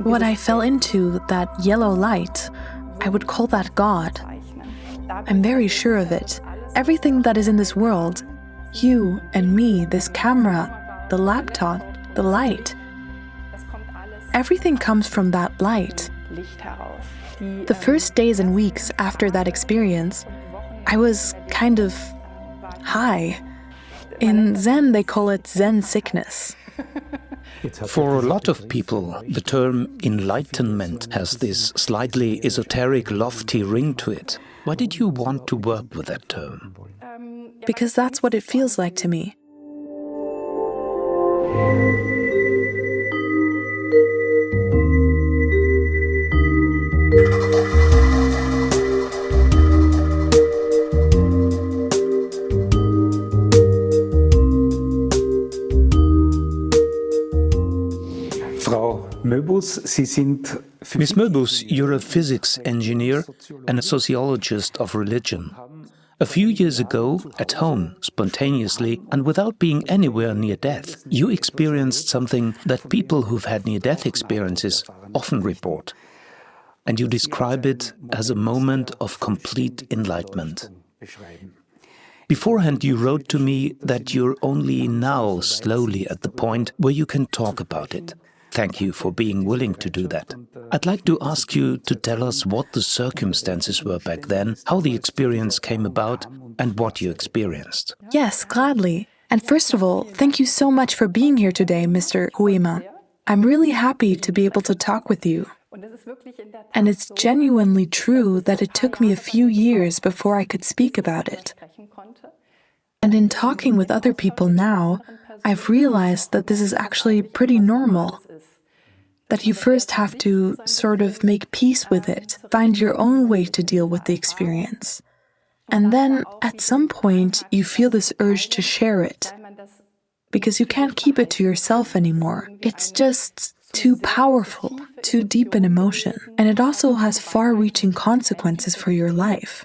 What I fell into, that yellow light, I would call that God. I'm very sure of it. Everything that is in this world, you and me, this camera, the laptop, the light, everything comes from that light. The first days and weeks after that experience, I was kind of high. In Zen, they call it Zen sickness. For a lot of people, the term Enlightenment has this slightly esoteric, lofty ring to it. Why did you want to work with that term? Because that's what it feels like to me. Ms. Moebus, you're a physics engineer and a sociologist of religion. A few years ago, at home, spontaneously, and without being anywhere near death, you experienced something that people who've had near-death experiences often report. And you describe it as a moment of complete enlightenment. Beforehand, you wrote to me that you're only now slowly at the point where you can talk about it. Thank you for being willing to do that. I'd like to ask you to tell us what the circumstances were back then, how the experience came about, and what you experienced. Yes, gladly. And first of all, thank you so much for being here today, Mr. Huema. I'm really happy to be able to talk with you. And it's genuinely true that it took me a few years before I could speak about it. And in talking with other people now, I've realized that this is actually pretty normal. That you first have to sort of make peace with it, find your own way to deal with the experience. And then, at some point, you feel this urge to share it. Because you can't keep it to yourself anymore. It's just too powerful, too deep an emotion. And it also has far-reaching consequences for your life.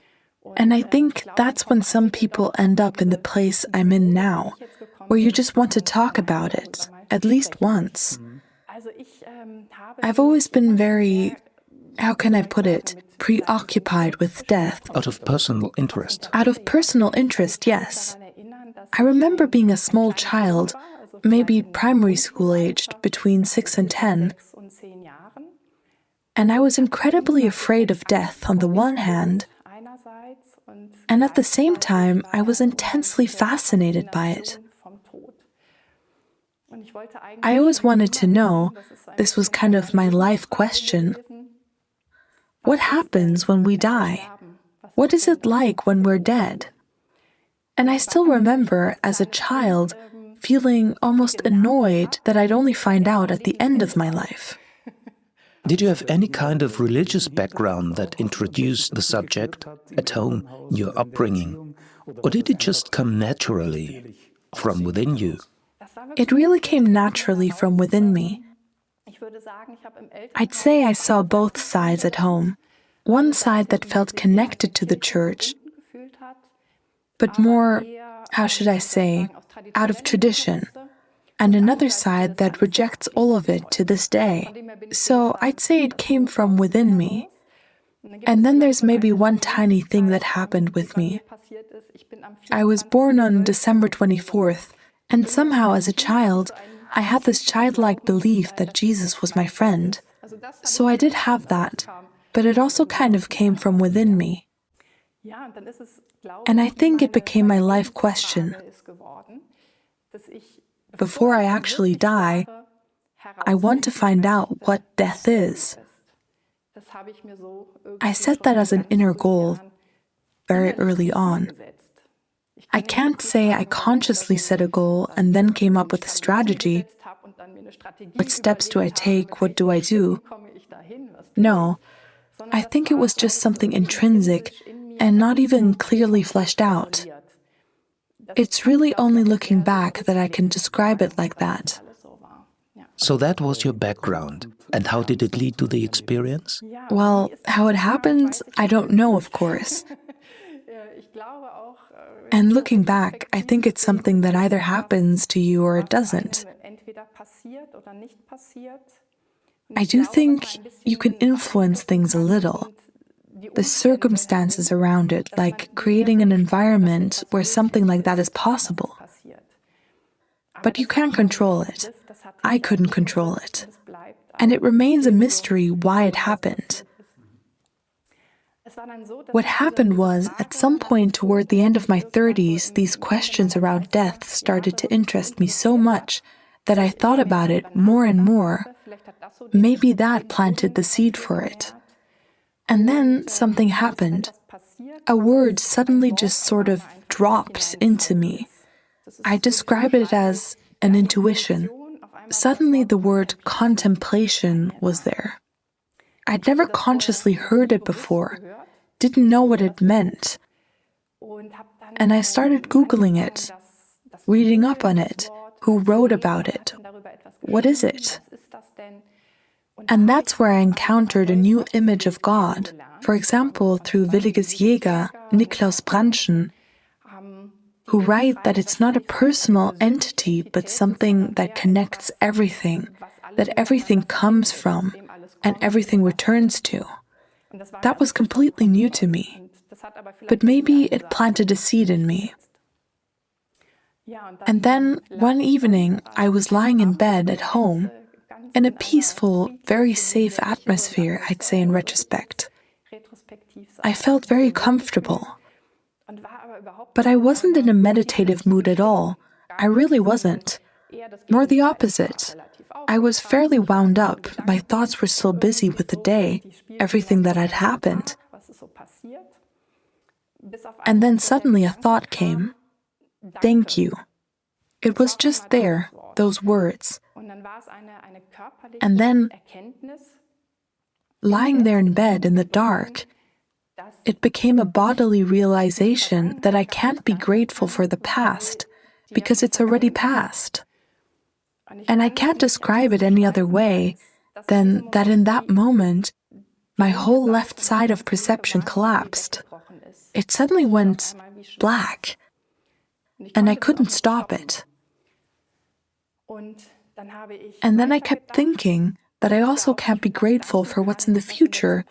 And I think that's when some people end up in the place I'm in now, where you just want to talk about it, at least once. I've always been very, how can I put it, preoccupied with death. Out of personal interest. Out of personal interest, yes. I remember being a small child, maybe primary school aged, between 6 and 10. And I was incredibly afraid of death on the one hand, and at the same time, I was intensely fascinated by it. I always wanted to know, this was kind of my life question, what happens when we die? What is it like when we're dead? And I still remember, as a child, feeling almost annoyed that I'd only find out at the end of my life. Did you have any kind of religious background that introduced the subject at home, in your upbringing? Or did it just come naturally from within you? It really came naturally from within me. I'd say I saw both sides at home. One side that felt connected to the church, but more, how should I say, out of tradition. And another side that rejects all of it to this day. So I'd say it came from within me. And then there's maybe one tiny thing that happened with me. I was born on December 24th, and somehow as a child, I had this childlike belief that Jesus was my friend. So I did have that, but it also kind of came from within me. And I think it became my life question. Before I actually die, I want to find out what death is. I set that as an inner goal very early on. I can't say I consciously set a goal and then came up with a strategy. What steps do I take? What do I do? No, I think it was just something intrinsic and not even clearly fleshed out. It's really only looking back that I can describe it like that. So that was your background. And how did it lead to the experience? Well, how it happened, I don't know, of course. And looking back, I think it's something that either happens to you or it doesn't. I do think you can influence things a little. The circumstances around it, like creating an environment where something like that is possible. But you can't control it. I couldn't control it. And it remains a mystery why it happened. What happened was, at some point toward the end of my 30s, these questions around death started to interest me so much that I thought about it more and more. Maybe that planted the seed for it. And then something happened. A word suddenly just sort of dropped into me. I describe it as an intuition. Suddenly the word contemplation was there. I'd never consciously heard it before, didn't know what it meant. And I started Googling it, reading up on it, who wrote about it, what is it? And that's where I encountered a new image of God, for example, through Williges Jäger, Niklaus Brandtjen, who write that it's not a personal entity, but something that connects everything, that everything comes from, and everything returns to. That was completely new to me, but maybe it planted a seed in me. And then, one evening, I was lying in bed at home, in a peaceful, very safe atmosphere, I'd say in retrospect. I felt very comfortable. But I wasn't in a meditative mood at all. I really wasn't. Nor the opposite. I was fairly wound up. My thoughts were still busy with the day, everything that had happened. And then suddenly a thought came. Thank you. It was just there, those words. And then, lying there in bed in the dark, it became a bodily realization that I can't be grateful for the past, because it's already past. And I can't describe it any other way than that in that moment, my whole left side of perception collapsed. It suddenly went black, and I couldn't stop it. And then I kept thinking that I also can't be grateful for what's in the future,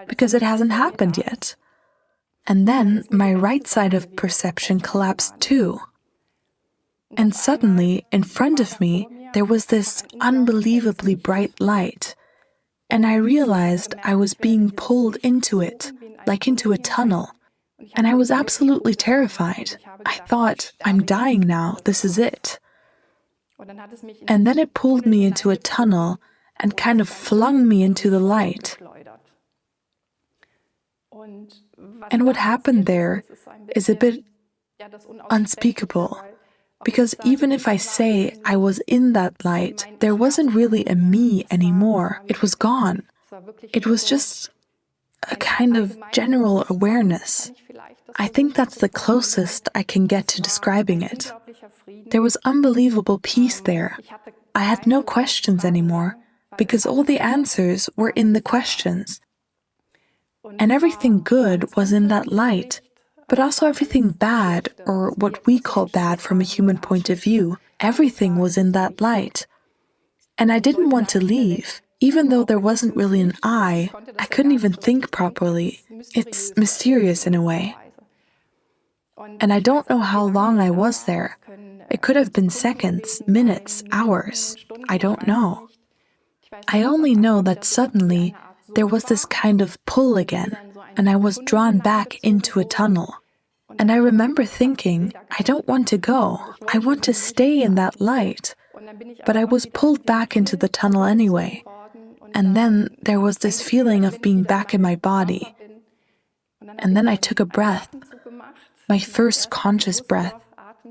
because it hasn't happened yet. And then my right side of perception collapsed too. And suddenly, in front of me, there was this unbelievably bright light. And I realized I was being pulled into it, like into a tunnel. And I was absolutely terrified. I thought, I'm dying now, this is it. And then it pulled me into a tunnel and kind of flung me into the light. And what happened there is a bit unspeakable, because even if I say I was in that light, there wasn't really a me anymore. It was gone. It was just a kind of general awareness. I think that's the closest I can get to describing it. There was unbelievable peace there. I had no questions anymore, because all the answers were in the questions. And everything good was in that light, but also everything bad, or what we call bad from a human point of view, everything was in that light. And I didn't want to leave, even though there wasn't really an I couldn't even think properly. It's mysterious in a way. And I don't know how long I was there. It could have been seconds, minutes, hours. I don't know. I only know that suddenly there was this kind of pull again, and I was drawn back into a tunnel. And I remember thinking, I don't want to go. I want to stay in that light. But I was pulled back into the tunnel anyway. And then there was this feeling of being back in my body. And then I took a breath, my first conscious breath,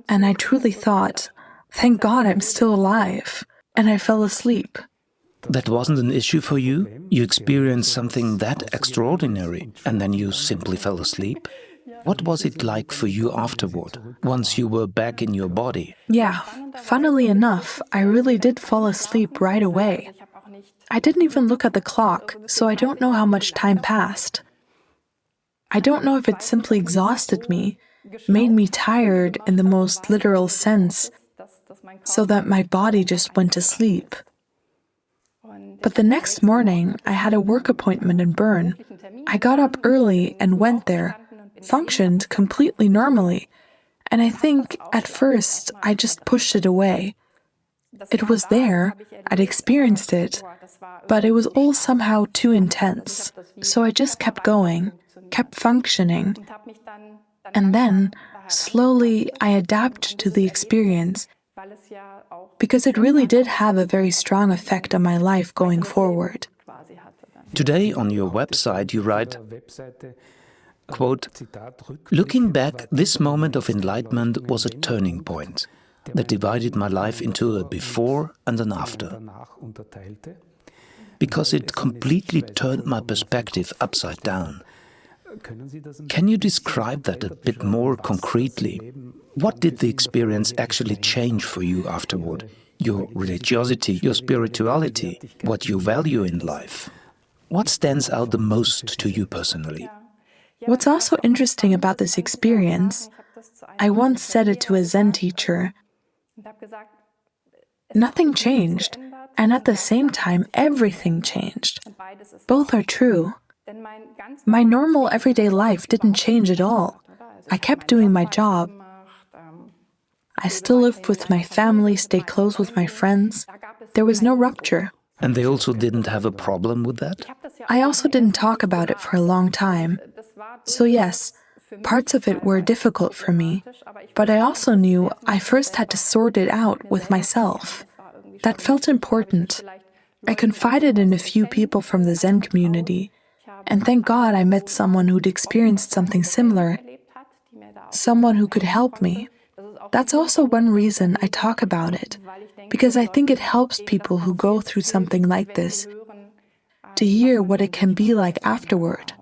and I truly thought, thank God I'm still alive. And I fell asleep. That wasn't an issue for you? You experienced something that extraordinary, and then you simply fell asleep? What was it like for you afterward, once you were back in your body? Yeah, funnily enough, I really did fall asleep right away. I didn't even look at the clock, so I don't know how much time passed. I don't know if it simply exhausted me, made me tired in the most literal sense, so that my body just went to sleep. But the next morning, I had a work appointment in Bern. I got up early and went there, functioned completely normally, and I think at first I just pushed it away. It was there, I'd experienced it, but it was all somehow too intense. So I just kept going, kept functioning, and then slowly I adapted to the experience because it really did have a very strong effect on my life going forward. Today on your website you write, quote, "Looking back, this moment of enlightenment was a turning point that divided my life into a before and an after, because it completely turned my perspective upside down." Can you describe that a bit more concretely? What did the experience actually change for you afterward? Your religiosity, your spirituality, what you value in life? What stands out the most to you personally? What's also interesting about this experience, I once said it to a Zen teacher, nothing changed, and at the same time, everything changed. Both are true. My normal everyday life didn't change at all. I kept doing my job. I still lived with my family, stayed close with my friends. There was no rupture. And they also didn't have a problem with that? I also didn't talk about it for a long time. So yes, parts of it were difficult for me, but I also knew I first had to sort it out with myself. That felt important. I confided in a few people from the Zen community, and thank God I met someone who'd experienced something similar, someone who could help me. That's also one reason I talk about it, because I think it helps people who go through something like this to hear what it can be like afterward.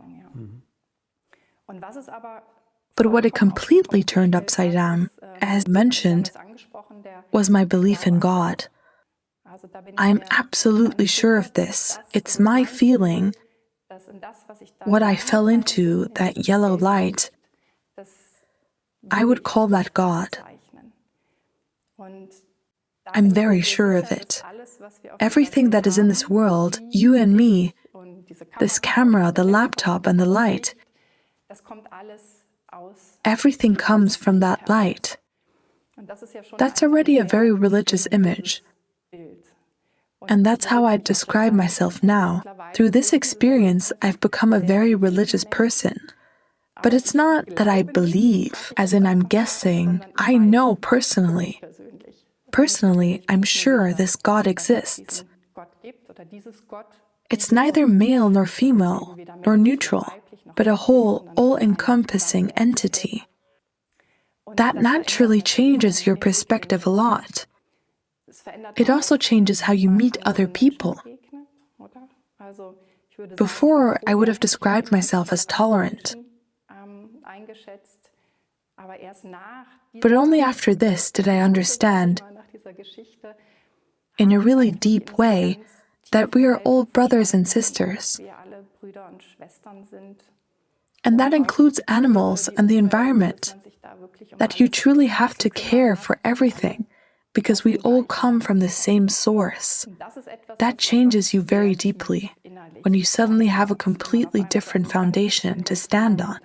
But what it completely turned upside down, as mentioned, was my belief in God. I'm absolutely sure of this. It's my feeling. What I fell into, that yellow light, I would call that God. I'm very sure of it. Everything that is in this world, you and me, this camera, the laptop, and the light, everything comes from that light. That's already a very religious image. And that's how I describe myself now. Through this experience, I've become a very religious person. But it's not that I believe, as in I'm guessing. I know personally. Personally, I'm sure this God exists. It's neither male nor female, nor neutral, but a whole, all-encompassing entity. That naturally changes your perspective a lot. It also changes how you meet other people. Before, I would have described myself as tolerant. But only after this did I understand, in a really deep way, that we are all brothers and sisters. And that includes animals and the environment. That you truly have to care for everything, because we all come from the same source. That changes you very deeply when you suddenly have a completely different foundation to stand on.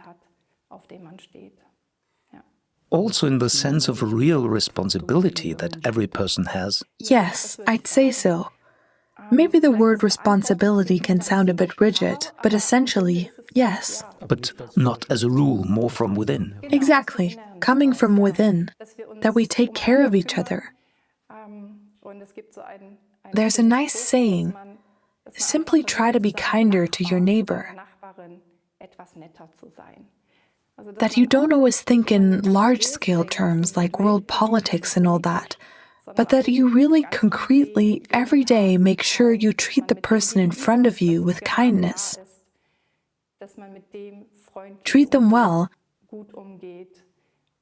Also in the sense of a real responsibility that every person has. Yes, I'd say so. Maybe the word responsibility can sound a bit rigid, but essentially, yes. But not as a rule, more from within. Exactly, coming from within, that we take care of each other. There's a nice saying, simply try to be kinder to your neighbor. That you don't always think in large-scale terms like world politics and all that, but that you really concretely, every day, make sure you treat the person in front of you with kindness. Treat them well,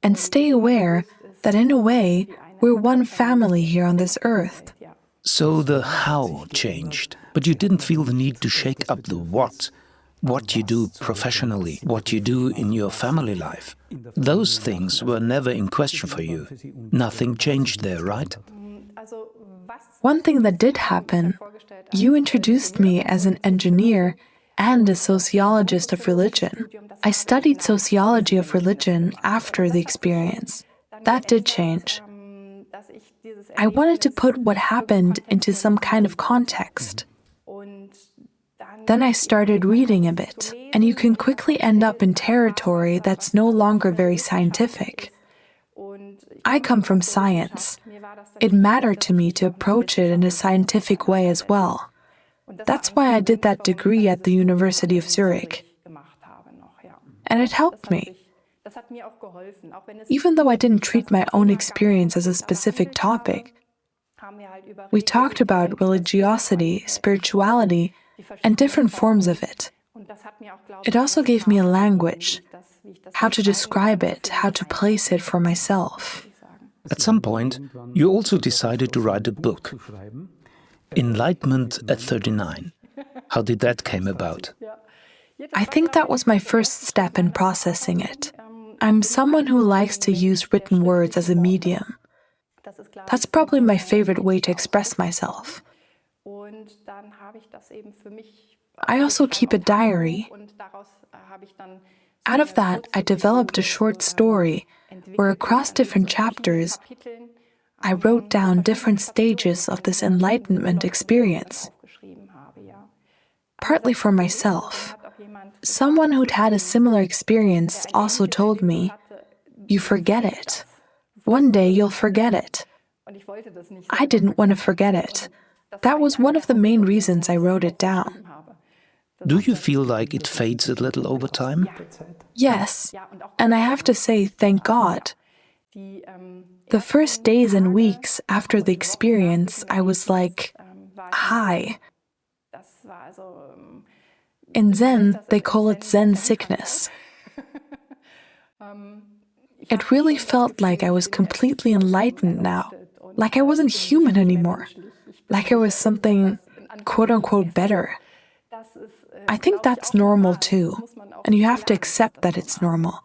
and stay aware that in a way, we're one family here on this earth. So the how changed, but you didn't feel the need to shake up the what, what you do professionally, what you do in your family life. Those things were never in question for you. Nothing changed there, right? One thing that did happen, you introduced me as an engineer and a sociologist of religion. I studied sociology of religion after the experience. That did change. I wanted to put what happened into some kind of context. Then I started reading a bit, and you can quickly end up in territory that's no longer very scientific. I come from science. It mattered to me to approach it in a scientific way as well. That's why I did that degree at the University of Zurich. And it helped me. Even though I didn't treat my own experience as a specific topic, we talked about religiosity, spirituality, and different forms of it. It also gave me a language, how to describe it, how to place it for myself. At some point, you also decided to write a book, Enlightenment at 39. How did that come about? I think that was my first step in processing it. I'm someone who likes to use written words as a medium. That's probably my favorite way to express myself. I also keep a diary. Out of that, I developed a short story where across different chapters, I wrote down different stages of this enlightenment experience. Partly for myself. Someone who'd had a similar experience also told me, "You forget it. One day you'll forget it." I didn't want to forget it. That was one of the main reasons I wrote it down. Do you feel like it fades a little over time? Yes, and I have to say, thank God. The first days and weeks after the experience, I was like, high. In Zen, they call it Zen sickness. It really felt like I was completely enlightened now, like I wasn't human anymore, like I was something quote-unquote better. I think that's normal too, and you have to accept that it's normal.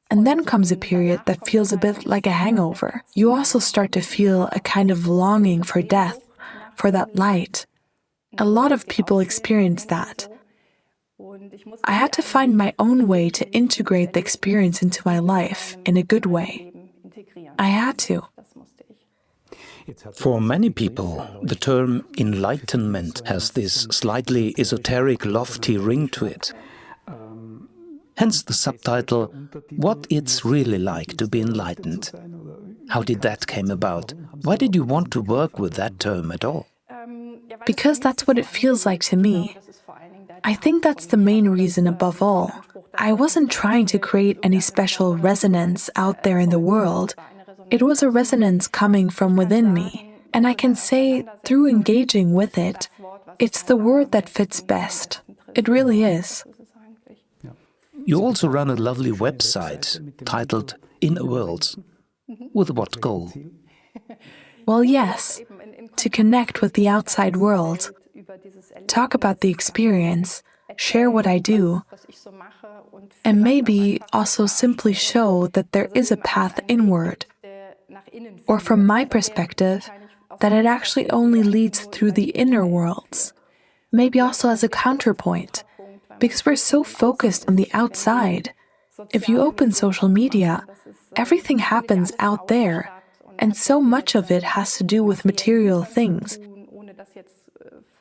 And then comes a period that feels a bit like a hangover. You also start to feel a kind of longing for death, for that light. A lot of people experience that. I had to find my own way to integrate the experience into my life in a good way. I had to. For many people, the term enlightenment has this slightly esoteric, lofty ring to it. Hence the subtitle, What It's Really Like to Be Enlightened. How did that come about? Why did you want to work with that term at all? Because that's what it feels like to me. I think that's the main reason above all. I wasn't trying to create any special resonance out there in the world. It was a resonance coming from within me. And I can say, through engaging with it, it's the word that fits best. It really is. You also run a lovely website titled Inner Worlds. With what goal? Well, yes, to connect with the outside world, talk about the experience, share what I do, and maybe also simply show that there is a path inward. Or from my perspective, that it actually only leads through the inner worlds. Maybe also as a counterpoint, because we're so focused on the outside. If you open social media, everything happens out there, and so much of it has to do with material things,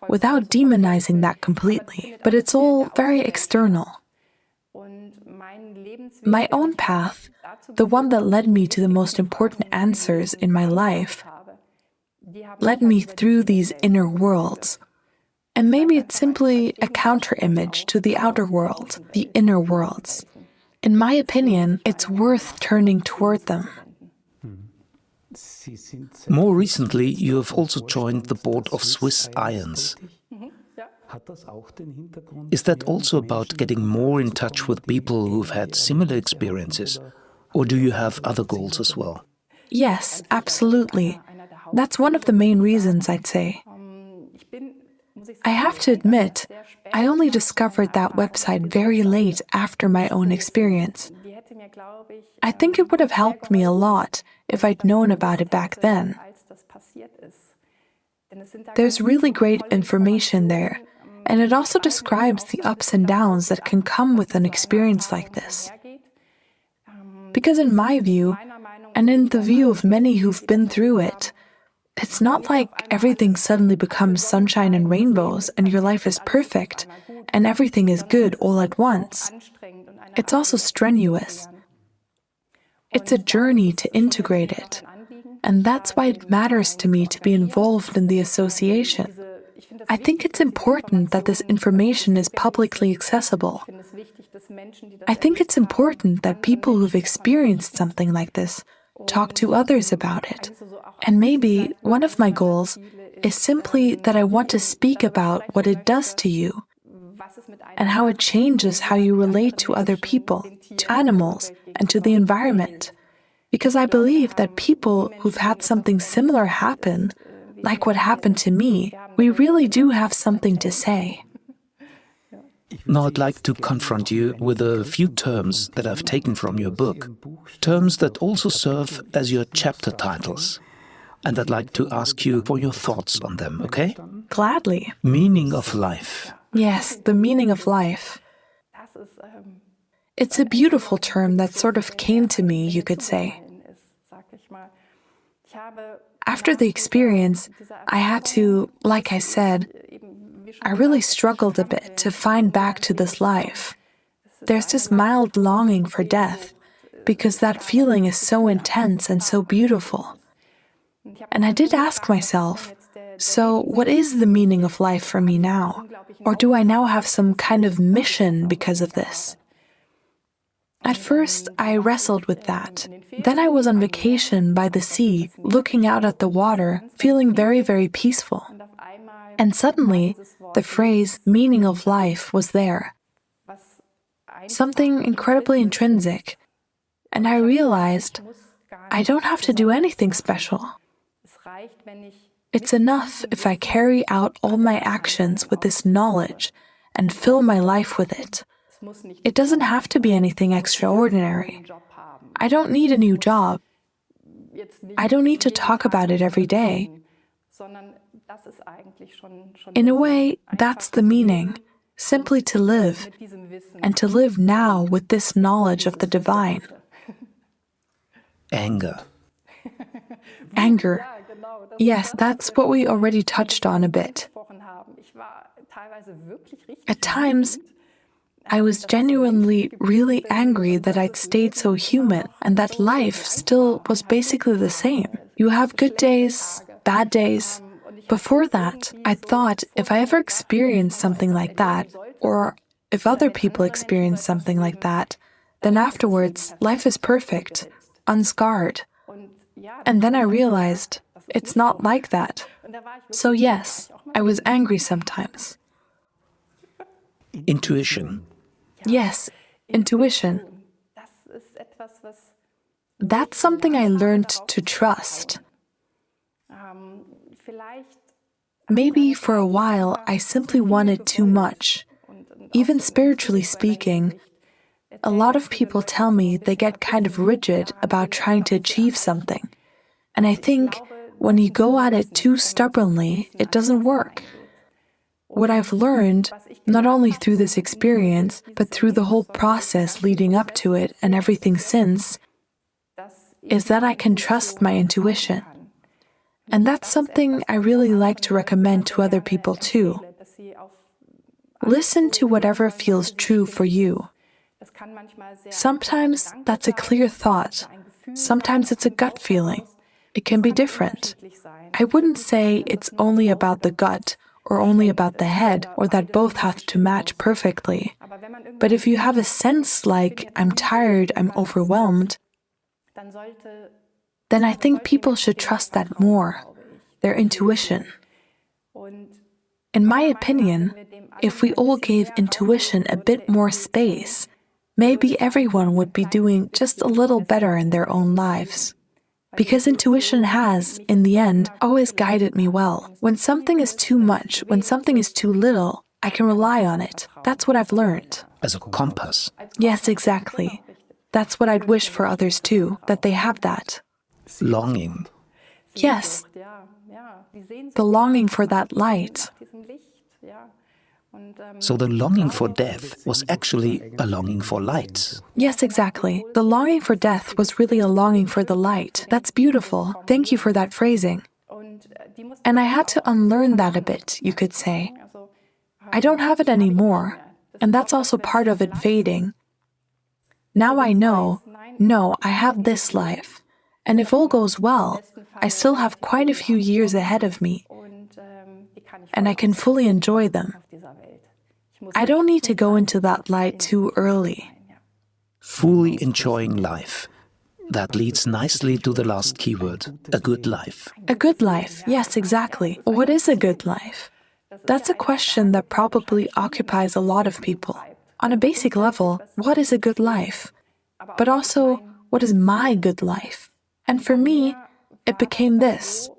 without demonizing that completely, but it's all very external. My own path, the one that led me to the most important answers in my life, led me through these inner worlds. And maybe it's simply a counter-image to the outer world, the inner worlds. In my opinion, it's worth turning toward them. More recently, you have also joined the board of Swiss IANDS. Is that also about getting more in touch with people who've had similar experiences? Or do you have other goals as well? Yes, absolutely. That's one of the main reasons, I'd say. I have to admit, I only discovered that website very late after my own experience. I think it would have helped me a lot if I'd known about it back then. There's really great information there, and it also describes the ups and downs that can come with an experience like this. Because in my view, and in the view of many who've been through it, it's not like everything suddenly becomes sunshine and rainbows and your life is perfect and everything is good all at once. It's also strenuous. It's a journey to integrate it. And that's why it matters to me to be involved in the association. I think it's important that this information is publicly accessible. I think it's important that people who've experienced something like this talk to others about it. And maybe one of my goals is simply that I want to speak about what it does to you and how it changes how you relate to other people, to animals, and to the environment. Because I believe that people who've had something similar happen, like what happened to me, we really do have something to say. Now I'd like to confront you with a few terms that I've taken from your book, terms that also serve as your chapter titles. And I'd like to ask you for your thoughts on them, okay? Gladly. Meaning of life. Yes, the meaning of life. It's a beautiful term that sort of came to me, you could say. After the experience, I had to, like I said, I really struggled a bit to find back to this life. There's this mild longing for death, because that feeling is so intense and so beautiful. And I did ask myself, so what is the meaning of life for me now? Or do I now have some kind of mission because of this? At first, I wrestled with that. Then I was on vacation by the sea, looking out at the water, feeling very, very peaceful. And suddenly, the phrase meaning of life was there. Something incredibly intrinsic. And I realized I don't have to do anything special. It's enough if I carry out all my actions with this knowledge and fill my life with it. It doesn't have to be anything extraordinary. I don't need a new job. I don't need to talk about it every day. In a way, that's the meaning, simply to live, and to live now with this knowledge of the divine. Anger. Anger. Yes, that's what we already touched on a bit. At times, I was genuinely really angry that I'd stayed so human and that life still was basically the same. You have good days, bad days. Before that, I thought if I ever experienced something like that, or if other people experience something like that, then afterwards, life is perfect, unscarred. And then I realized it's not like that. So yes, I was angry sometimes. Intuition. Yes, intuition. That's something I learned to trust. Maybe for a while I simply wanted too much. Even spiritually speaking, a lot of people tell me they get kind of rigid about trying to achieve something. And I think when you go at it too stubbornly, it doesn't work. What I've learned, not only through this experience, but through the whole process leading up to it and everything since, is that I can trust my intuition. And that's something I really like to recommend to other people too. Listen to whatever feels true for you. Sometimes that's a clear thought. Sometimes it's a gut feeling. It can be different. I wouldn't say it's only about the gut or only about the head, or that both have to match perfectly. But if you have a sense like, I'm tired, I'm overwhelmed, then I think people should trust that more, their intuition. In my opinion, if we all gave intuition a bit more space, maybe everyone would be doing just a little better in their own lives. because intuition has, in the end, always guided me well. When something is too much, when something is too little, I can rely on it. That's what I've learned. As a compass. Yes, exactly. That's what I'd wish for others too, that they have that. Longing. Yes, the longing for that light. So the longing for death was actually a longing for light. Yes, exactly. The longing for death was really a longing for the light. That's beautiful. Thank you for that phrasing. And I had to unlearn that a bit, you could say. I don't have it anymore, and that's also part of it fading. Now I know, no, I have this life, and if all goes well, I still have quite a few years ahead of me, and I can fully enjoy them. I don't need to go into that light too early. Fully enjoying life. That leads nicely to the last keyword, a good life. A good life, yes, exactly. What is a good life? That's a question that probably occupies a lot of people. On a basic level, what is a good life? But also, what is my good life? And for me, it became this.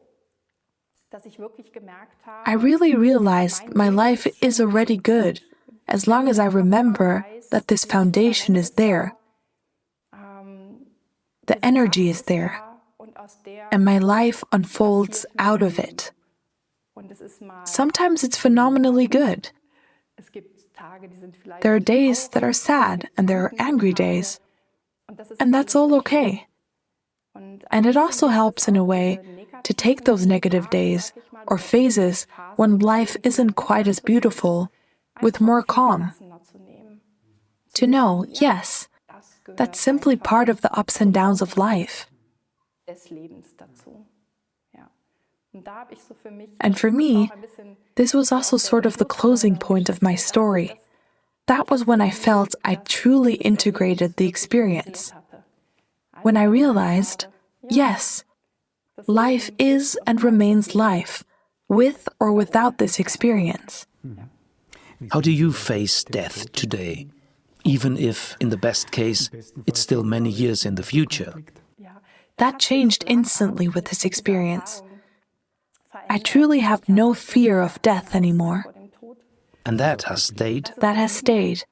I really realized my life is already good, as long as I remember that this foundation is there. The energy is there, and my life unfolds out of it. Sometimes it's phenomenally good. There are days that are sad, and there are angry days, and that's all okay. And it also helps in a way to take those negative days or phases when life isn't quite as beautiful with more calm. To know, yes, that's simply part of the ups and downs of life. And for me, this was also sort of the closing point of my story. That was when I felt I truly integrated the experience. When I realized, yes, life is and remains life, with or without this experience. How do you face death today, even if, in the best case, it's still many years in the future? That changed instantly with this experience. I truly have no fear of death anymore. And that has stayed? That has stayed.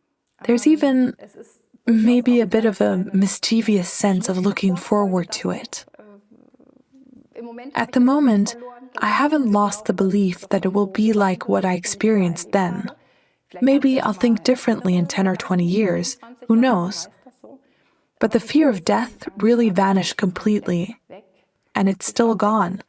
There's even maybe a bit of a mischievous sense of looking forward to it. At the moment, I haven't lost the belief that it will be like what I experienced then. Maybe I'll think differently in 10 or 20 years, who knows? But the fear of death really vanished completely, and it's still gone.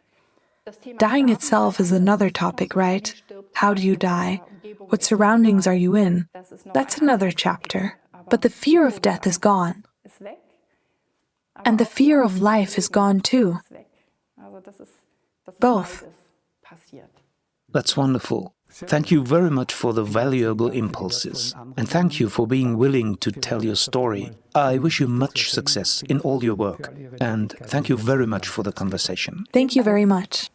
Dying itself is another topic, right? How do you die? What surroundings are you in? That's another chapter. But the fear of death is gone. And the fear of life is gone too. Both. That's wonderful. Thank you very much for the valuable impulses. And thank you for being willing to tell your story. I wish you much success in all your work. And thank you very much for the conversation. Thank you very much.